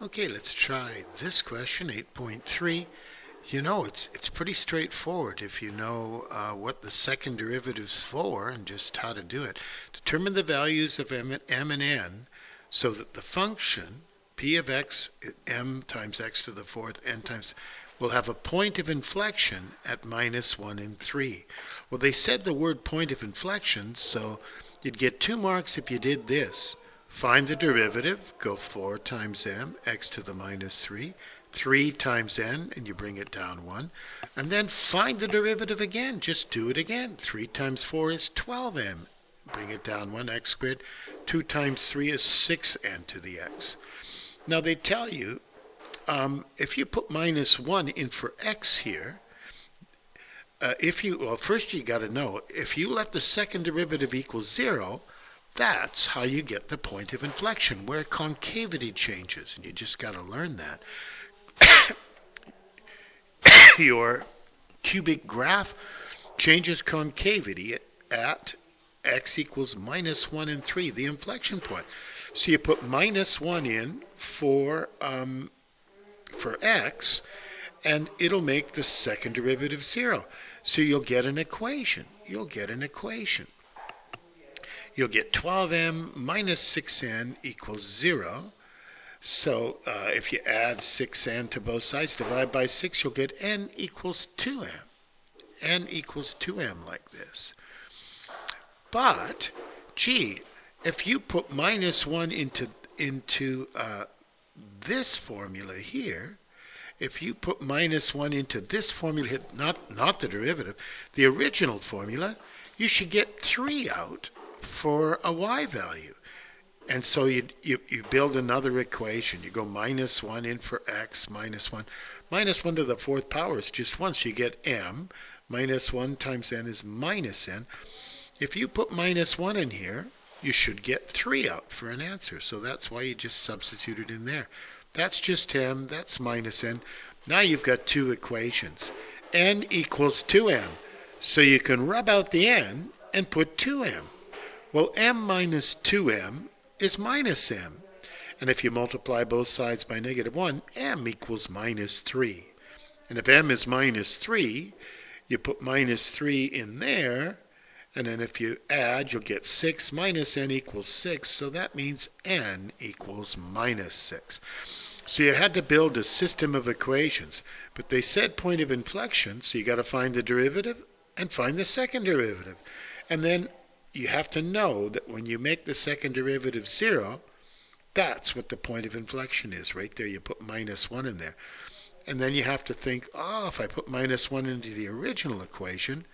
Okay, let's try this question, 8.3. You know, it's pretty straightforward if you know what the second derivative's for and just how to do it. Determine the values of m and n so that the function p of x, m times x to the fourth, n times, will have a point of inflection at minus 1 and 3. Well, they said the word point of inflection, so you'd get 2 marks if you did this. Find the derivative, go 4 times m, x to the minus 3, 3 times n, and you bring it down 1. And then find the derivative again, just do it again. 3 times 4 is 12m, bring it down 1, x squared. 2 times 3 is 6n to the x. Now they tell you, if you put minus 1 in for x here, first you got to know, if you let the second derivative equal 0, that's how you get the point of inflection, where concavity changes, and you just got to learn that. Your cubic graph changes concavity at x equals minus 1 and 3, the inflection point. So you put minus 1 in for x, and it'll make the second derivative 0. So you'll get an equation. You'll get 12m minus 6n equals 0. So if you add 6n to both sides, divide by 6, you'll get n equals 2m. n equals 2m like this. But, gee, if you put minus 1 into this formula here, if you put minus 1 into this formula, not the derivative, the original formula, you should get 3 out for a y value. And so you build another equation. You go minus 1 in for x, minus 1. Minus 1 to the fourth power is just 1, so you get m. Minus 1 times n is minus n. If you put minus 1 in here, you should get 3 out for an answer. So that's why you just substitute it in there. That's just m, that's minus n. Now you've got 2 equations. N equals 2m. So you can rub out the n and put 2m. Well, m minus 2m is minus m. And if you multiply both sides by negative 1, m equals minus 3. And if m is minus 3, you put minus 3 in there, and then if you add, you'll get 6 minus n equals 6, so that means n equals minus 6. So you had to build a system of equations, but they said point of inflection, so you got to find the derivative and find the second derivative. And then you have to know that when you make the second derivative 0, that's what the point of inflection is. Right there, you put minus 1 in there. And then you have to think, if I put minus 1 into the original equation,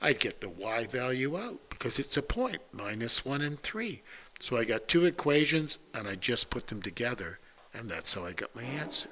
I'd get the y value out because it's a point, minus 1 and 3. So I got 2 equations, and I just put them together, and that's how I got my answer.